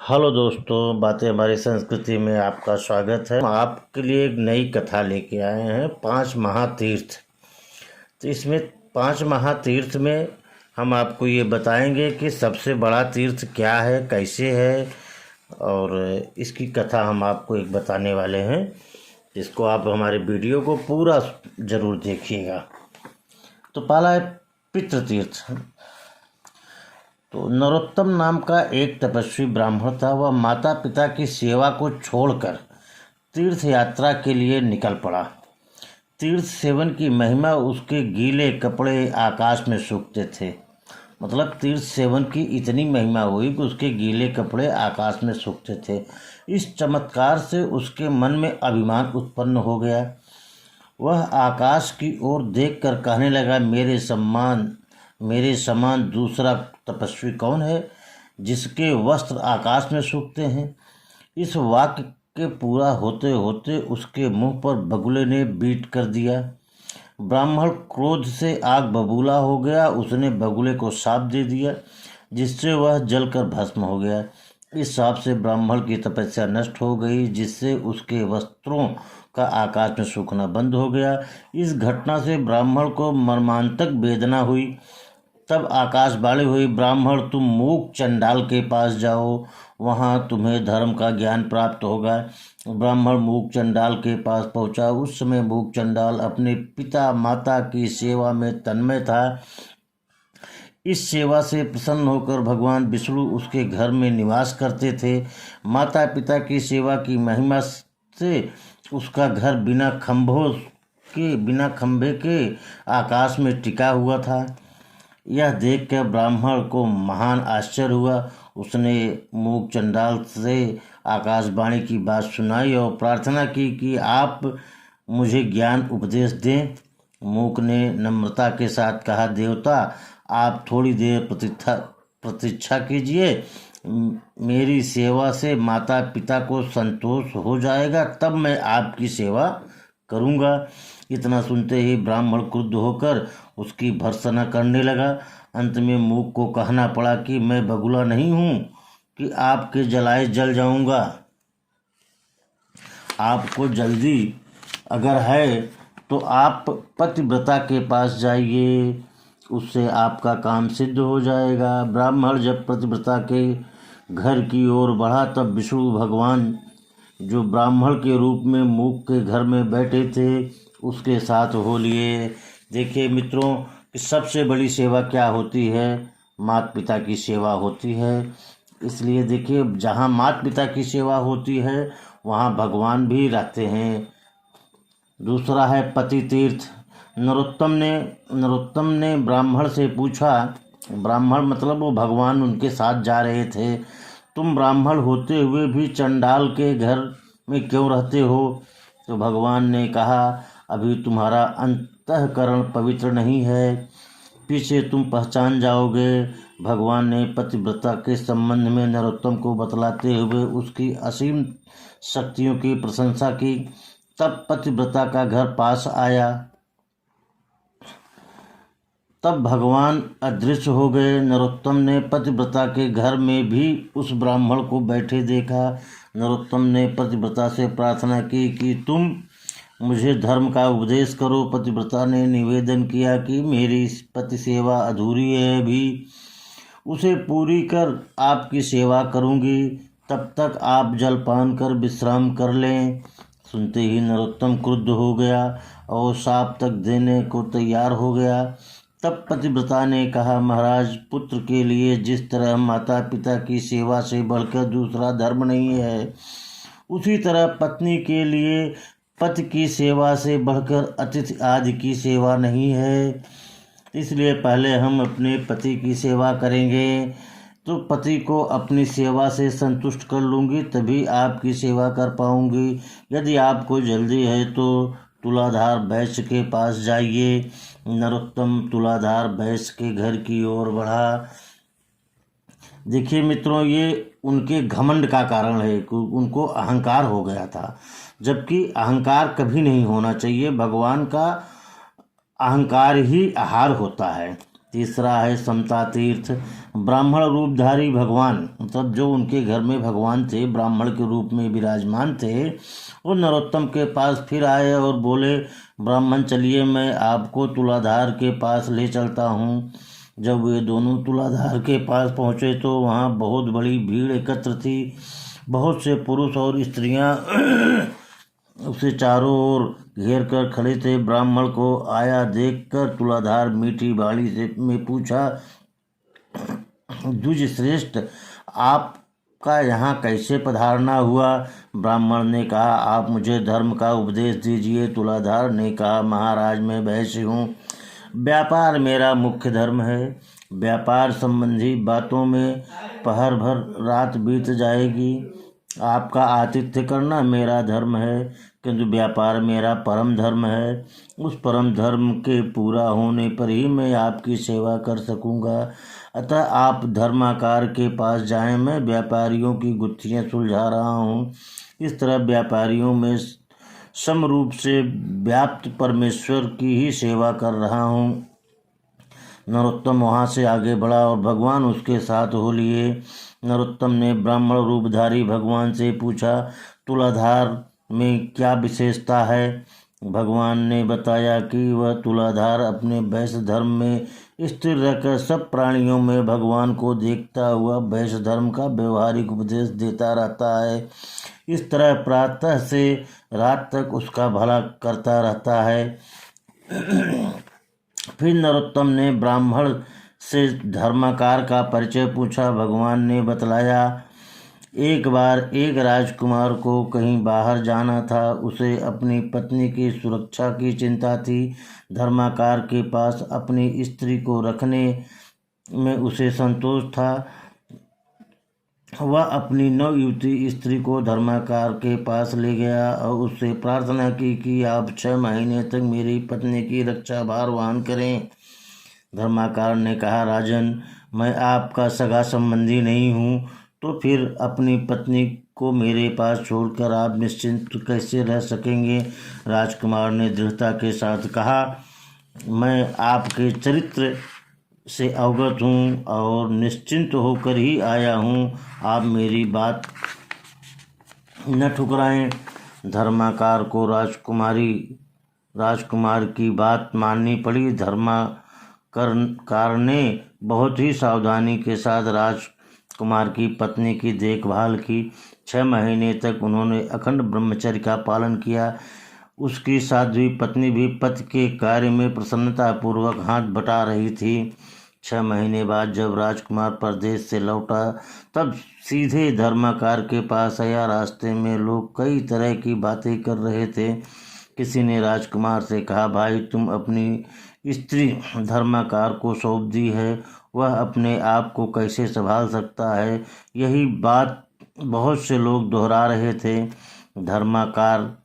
Hello दोस्तों, बातें हमारी संस्कृति में आपका स्वागत है। हम आपके लिए एक नई कथा लेके आए हैं, 5 महातीर्थ। तो इसमें 5 महातीर्थ में हम आपको ये बताएंगे कि सबसे बड़ा तीर्थ क्या है, कैसे है, और इसकी कथा हम आपको एक बताने वाले हैं, जिसको आप हमारे वीडियो को पूरा ज़रूर देखिएगा। तो पहला है पितृतीर्थ। तो नरोत्तम नाम का एक तपस्वी ब्राह्मण था। वह माता पिता की सेवा को छोड़कर तीर्थ यात्रा के लिए निकल पड़ा। तीर्थ सेवन की महिमा उसके गीले कपड़े आकाश में सूखते थे। मतलब तीर्थ सेवन की इतनी महिमा हुई कि उसके गीले कपड़े आकाश में सूखते थे। इस चमत्कार से उसके मन में अभिमान उत्पन्न हो गया। वह आकाश की ओर देखकर कहने लगा, मेरे समान दूसरा तपस्वी कौन है जिसके वस्त्र आकाश में सूखते हैं। इस वाक्य के पूरा होते होते उसके मुंह पर बगुले ने बीट कर दिया। ब्राह्मण क्रोध से आग बबूला हो गया। उसने बगुले को शाप दे दिया, जिससे वह जलकर भस्म हो गया। इस शाप से ब्राह्मण की तपस्या नष्ट हो गई, जिससे उसके वस्त्रों का आकाश में सूखना बंद हो गया। इस घटना से ब्राह्मण को मर्मांतक वेदना हुई। तब आकाशवाणी हुई, ब्राह्मण तुम मूक चंडाल के पास जाओ, वहाँ तुम्हें धर्म का ज्ञान प्राप्त होगा। ब्राह्मण मूक चंडाल के पास पहुँचा। उस समय मूक चंडाल अपने पिता माता की सेवा में तन्मय था। इस सेवा से प्रसन्न होकर भगवान विष्णु उसके घर में निवास करते थे। माता पिता की सेवा की महिमा से उसका घर बिना खंभे के आकाश में टिका हुआ था। यह देखकर ब्राह्मण को महान आश्चर्य हुआ। उसने मूक चंडाल से आकाशवाणी की बात सुनाई और प्रार्थना की कि आप मुझे ज्ञान उपदेश दें। मूक ने नम्रता के साथ कहा, देवता आप थोड़ी देर प्रतीक्षा कीजिए। मेरी सेवा से माता पिता को संतोष हो जाएगा, तब मैं आपकी सेवा करूँगा। इतना सुनते ही ब्राह्मण क्रुद्ध होकर उसकी भर्त्सना करने लगा। अंत में मूक को कहना पड़ा कि मैं बगुला नहीं हूँ कि आपके जलाए जल जाऊँगा। आपको जल्दी अगर है तो आप पतिव्रता के पास जाइए, उससे आपका काम सिद्ध हो जाएगा। ब्राह्मण जब पतिव्रता के घर की ओर बढ़ा, तब विष्णु भगवान, जो ब्राह्मण के रूप में मूक के घर में बैठे थे, उसके साथ हो लिए। देखिए मित्रों, कि सबसे बड़ी सेवा क्या होती है? माता पिता की सेवा होती है। इसलिए देखिए, जहाँ माता पिता की सेवा होती है वहाँ भगवान भी रहते हैं। दूसरा है पति तीर्थ। नरोत्तम ने ब्राह्मण से पूछा, ब्राह्मण मतलब वो भगवान उनके साथ जा रहे थे, तुम ब्राह्मण होते हुए भी चंडाल के घर में क्यों रहते हो? तो भगवान ने कहा, अभी तुम्हारा अंतःकरण पवित्र नहीं है, पीछे तुम पहचान जाओगे। भगवान ने पतिव्रता के संबंध में नरोत्तम को बतलाते हुए उसकी असीम शक्तियों की प्रशंसा की। तब पतिव्रता का घर पास आया। तब भगवान अदृश्य हो गए। नरोत्तम ने पतिव्रता के घर में भी उस ब्राह्मण को बैठे देखा। नरोत्तम ने पतिव्रता से प्रार्थना की कि तुम मुझे धर्म का उपदेश करो। पतिव्रता ने निवेदन किया कि मेरी पति सेवा अधूरी है, भी उसे पूरी कर आपकी सेवा करूंगी। तब तक आप जलपान कर विश्राम कर लें। सुनते ही नरोत्तम क्रुद्ध हो गया और शाप तक देने को तैयार हो गया। तब पतिव्रता ने कहा, महाराज, पुत्र के लिए जिस तरह माता पिता की सेवा से बढ़कर दूसरा धर्म नहीं है, उसी तरह पत्नी के लिए पति की सेवा से बढ़कर अतिथि आदि की सेवा नहीं है। इसलिए पहले हम अपने पति की सेवा करेंगे, तो पति को अपनी सेवा से संतुष्ट कर लूँगी, तभी आपकी सेवा कर पाऊँगी। यदि आपको जल्दी है तो तुलाधार वैश्य के पास जाइए। नरोत्तम तुलाधार वैश्य के घर की ओर बढ़ा। देखिए मित्रों, ये उनके घमंड का कारण है कि उनको अहंकार हो गया था, जबकि अहंकार कभी नहीं होना चाहिए। भगवान का अहंकार ही आहार होता है। तीसरा है समता तीर्थ। ब्राह्मण रूपधारी भगवान, मतलब जो उनके घर में भगवान थे, ब्राह्मण के रूप में विराजमान थे, वो नरोत्तम के पास फिर आए और बोले, ब्राह्मण चलिए मैं आपको तुलाधार के पास ले चलता हूँ। जब वे दोनों तुलाधार के पास पहुँचे तो वहाँ बहुत बड़ी भीड़ एकत्र थी। बहुत से पुरुष और स्त्रियाँ उसे चारों ओर घेर कर खड़े थे। ब्राह्मण को आया देखकर तुलाधार मीठी बाणी से में पूछा, द्विज श्रेष्ठ, आपका यहाँ कैसे पधारना हुआ? ब्राह्मण ने कहा, आप मुझे धर्म का उपदेश दीजिए। तुलाधार ने कहा, महाराज मैं वैश्य हूँ, व्यापार मेरा मुख्य धर्म है। व्यापार संबंधी बातों में पहर भर रात बीत जाएगी। आपका आतिथ्य करना मेरा धर्म है, किंतु व्यापार मेरा परम धर्म है। उस परम धर्म के पूरा होने पर ही मैं आपकी सेवा कर सकूंगा। अतः आप धर्माकार के पास जाएं, मैं व्यापारियों की गुत्थियां सुलझा रहा हूँ। इस तरह व्यापारियों में समरूप से व्याप्त परमेश्वर की ही सेवा कर रहा हूँ। नरोत्तम वहाँ से आगे बढ़ा और भगवान उसके साथ हो लिए। नरोत्तम ने ब्राह्मण रूपधारी भगवान से पूछा, तुलाधार में क्या विशेषता है? भगवान ने बताया कि वह तुलाधार अपने वैश्य धर्म में स्थिर रहकर सब प्राणियों में भगवान को देखता हुआ वैश्य धर्म का व्यवहारिक उपदेश देता रहता है। इस तरह प्रातः से रात तक उसका भला करता रहता है। फिर नरोत्तम ने ब्राह्मण से धर्माकार का परिचय पूछा। भगवान ने बतलाया, एक बार एक राजकुमार को कहीं बाहर जाना था। उसे अपनी पत्नी की सुरक्षा की चिंता थी। धर्माकार के पास अपनी स्त्री को रखने में उसे संतोष था। वह अपनी नवयुवती स्त्री को धर्माकार के पास ले गया और उससे प्रार्थना की कि आप 6 महीने तक मेरी पत्नी की रक्षा भार वहन करें। धर्माकार ने कहा, राजन, मैं आपका सगा संबंधी नहीं हूँ, तो फिर अपनी पत्नी को मेरे पास छोड़कर आप निश्चिंत कैसे रह सकेंगे? राजकुमार ने दृढ़ता के साथ कहा, मैं आपके चरित्र से अवगत हूँ और निश्चिंत होकर ही आया हूँ। आप मेरी बात न ठुकराएं। धर्माकार को राजकुमार की बात माननी पड़ी। धर्माकार ने बहुत ही सावधानी के साथ राजकुमार की पत्नी की देखभाल की। 6 महीने तक उन्होंने अखंड ब्रह्मचर्य का पालन किया। उसकी साध्वी पत्नी भी पति के कार्य में प्रसन्नतापूर्वक हाथ बटा रही थी। 6 महीने बाद जब राजकुमार परदेश से लौटा तब सीधे धर्माकार के पास आया। रास्ते में लोग कई तरह की बातें कर रहे थे। किसी ने राजकुमार से कहा, भाई तुम अपनी स्त्री धर्माकार को सौंप दी है, वह अपने आप को कैसे संभाल सकता है? यही बात बहुत से लोग दोहरा रहे थे। धर्माकार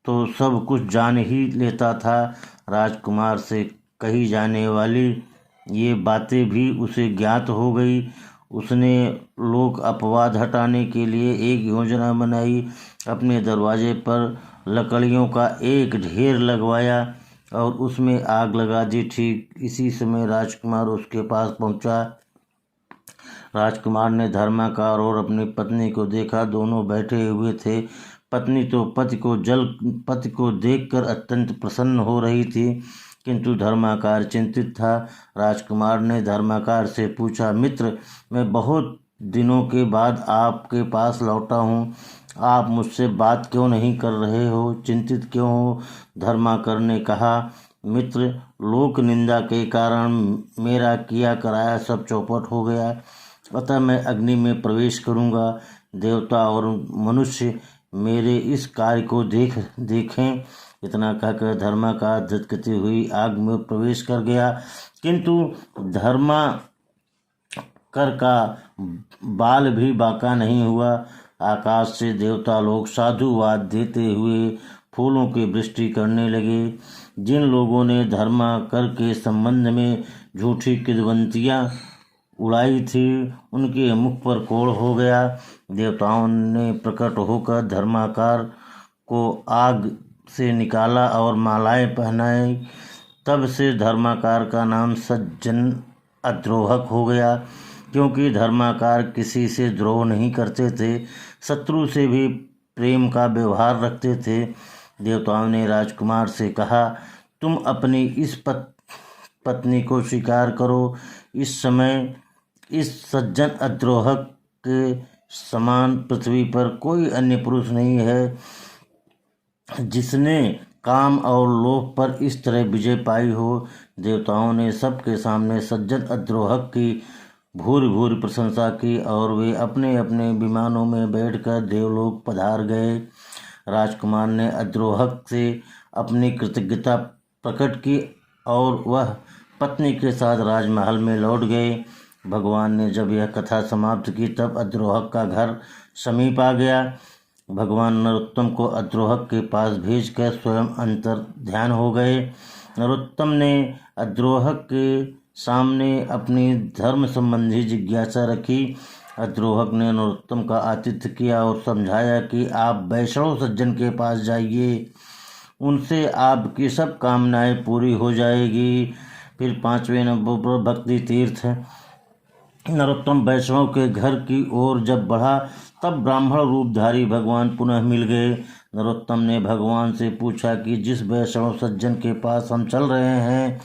तो सब कुछ जान ही लेता था। राजकुमार से कही जाने वाली ये बातें भी उसे ज्ञात हो गई। उसने लोक अपवाद हटाने के लिए एक योजना बनाई। अपने दरवाजे पर लकड़ियों का एक ढेर लगवाया और उसमें आग लगा दी। ठीक इसी समय राजकुमार उसके पास पहुंचा। राजकुमार ने धर्माकार और अपनी पत्नी को देखा। दोनों बैठे हुए थे। पत्नी तो पति को देखकर अत्यंत प्रसन्न हो रही थी, किंतु धर्माकार चिंतित था। राजकुमार ने धर्माकार से पूछा, मित्र, मैं बहुत दिनों के बाद आपके पास लौटा हूँ, आप मुझसे बात क्यों नहीं कर रहे हो? चिंतित क्यों हो? धर्माकार ने कहा, मित्र, लोक निंदा के कारण मेरा किया कराया सब चौपट हो गया, अतः मैं अग्नि में प्रवेश करूँगा। देवता और मनुष्य मेरे इस कार्य को देखें। इतना कहकर धर्माकार धधकती हुई आग में प्रवेश कर गया, किंतु धर्माकर का बाल भी बांका नहीं हुआ। आकाश से देवता लोग साधुवाद देते हुए फूलों की वृष्टि करने लगे। जिन लोगों ने धर्माकर के संबंध में झूठी किंवदंतियां उड़ाई थी, उनके मुख पर कोढ़ हो गया। देवताओं ने प्रकट होकर धर्माकार को आग से निकाला और मालाएं पहनाई। तब से धर्माकार का नाम सज्जन अद्रोहक हो गया, क्योंकि धर्माकार किसी से द्रोह नहीं करते थे, शत्रु से भी प्रेम का व्यवहार रखते थे। देवताओं ने राजकुमार से कहा, तुम अपनी इस पत्नी को स्वीकार करो। इस समय इस सज्जन अद्रोहक के समान पृथ्वी पर कोई अन्य पुरुष नहीं है जिसने काम और लोभ पर इस तरह विजय पाई हो। देवताओं ने सबके सामने सज्जन अद्रोहक की भूरि भूरि प्रशंसा की और वे अपने अपने विमानों में बैठकर देवलोक पधार गए। राजकुमार ने अद्रोहक से अपनी कृतज्ञता प्रकट की और वह पत्नी के साथ राजमहल में लौट गए। भगवान ने जब यह कथा समाप्त की तब अद्रोहक का घर समीप आ गया। भगवान नरोत्तम को अद्रोहक के पास भेजकर स्वयं अंतर ध्यान हो गए। नरोत्तम ने अद्रोहक के सामने अपनी धर्म संबंधी जिज्ञासा रखी। अद्रोहक ने नरोत्तम का आतिथ्य किया और समझाया कि आप वैष्णव सज्जन के पास जाइए, उनसे आपकी सब कामनाएं पूरी हो जाएगी। फिर 5वें नंबर पर भक्ति तीर्थ। नरोत्तम वैष्णव के घर की ओर जब बढ़ा तब ब्राह्मण रूपधारी भगवान पुनः मिल गए। नरोत्तम ने भगवान से पूछा कि जिस वैष्णव सज्जन के पास हम चल रहे हैं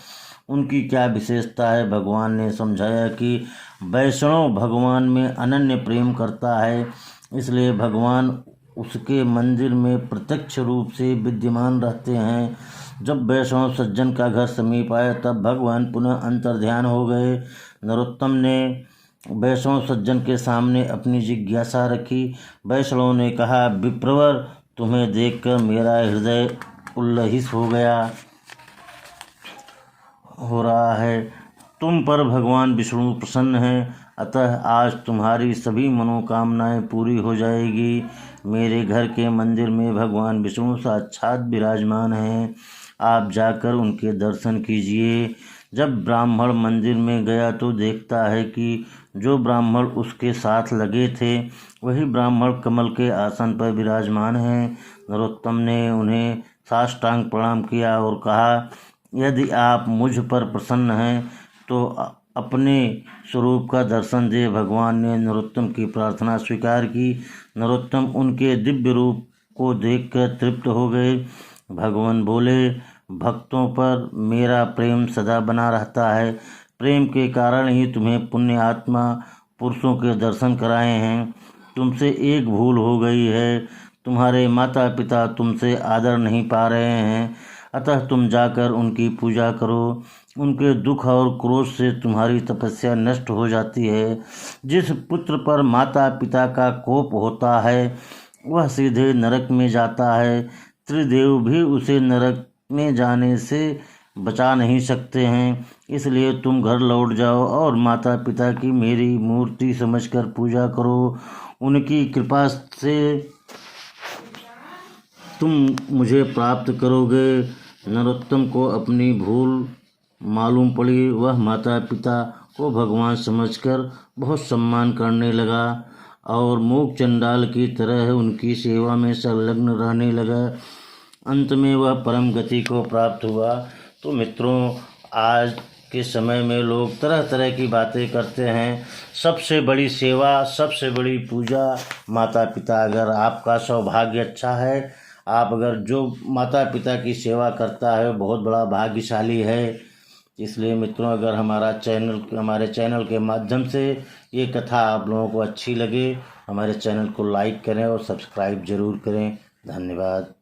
उनकी क्या विशेषता है। भगवान ने समझाया कि वैष्णव भगवान में अनन्य प्रेम करता है, इसलिए भगवान उसके मंदिर में प्रत्यक्ष रूप से विद्यमान रहते हैं। जब वैष्णव सज्जन का घर समीप आया तब भगवान पुनः अंतर्ध्यान हो गए। नरोत्तम ने वैष्णव सज्जन के सामने अपनी जिज्ञासा रखी। वैष्णव ने कहा, विप्रवर, तुम्हें देखकर मेरा हृदय उल्लसित हो रहा है। तुम पर भगवान विष्णु प्रसन्न हैं, अतः आज तुम्हारी सभी मनोकामनाएं पूरी हो जाएगी। मेरे घर के मंदिर में भगवान विष्णु साक्षात विराजमान हैं, आप जाकर उनके दर्शन कीजिए। जब ब्राह्मण मंदिर में गया तो देखता है कि जो ब्राह्मण उसके साथ लगे थे वही ब्राह्मण कमल के आसन पर विराजमान हैं। नरोत्तम ने उन्हें साष्टांग प्रणाम किया और कहा, यदि आप मुझ पर प्रसन्न हैं तो अपने स्वरूप का दर्शन दे। भगवान ने नरोत्तम की प्रार्थना स्वीकार की। नरोत्तम उनके दिव्य रूप को देखकर तृप्त हो गए। भगवान बोले, भक्तों पर मेरा प्रेम सदा बना रहता है। प्रेम के कारण ही तुम्हें पुण्य आत्मा पुरुषों के दर्शन कराए हैं। तुमसे एक भूल हो गई है, तुम्हारे माता पिता तुमसे आदर नहीं पा रहे हैं, अतः तुम जाकर उनकी पूजा करो। उनके दुख और क्रोध से तुम्हारी तपस्या नष्ट हो जाती है। जिस पुत्र पर माता पिता का कोप होता है वह सीधे नरक में जाता है। त्रिदेव भी उसे नरक में जाने से बचा नहीं सकते हैं। इसलिए तुम घर लौट जाओ और माता पिता की मेरी मूर्ति समझकर पूजा करो। उनकी कृपा से तुम मुझे प्राप्त करोगे। नरोत्तम को अपनी भूल मालूम पड़ी। वह माता पिता को भगवान समझकर बहुत सम्मान करने लगा और मूक चंडाल की तरह उनकी सेवा में संलग्न रहने लगा। अंत में वह परम गति को प्राप्त हुआ। तो मित्रों, आज के समय में लोग तरह तरह की बातें करते हैं। सबसे बड़ी सेवा, सबसे बड़ी पूजा माता पिता। अगर आपका सौभाग्य अच्छा है, आप अगर जो माता पिता की सेवा करता है बहुत बड़ा भाग्यशाली है। इसलिए मित्रों, अगर हमारे चैनल के माध्यम से ये कथा आप लोगों को अच्छी लगे, हमारे चैनल को लाइक करें और सब्सक्राइब जरूर करें। धन्यवाद।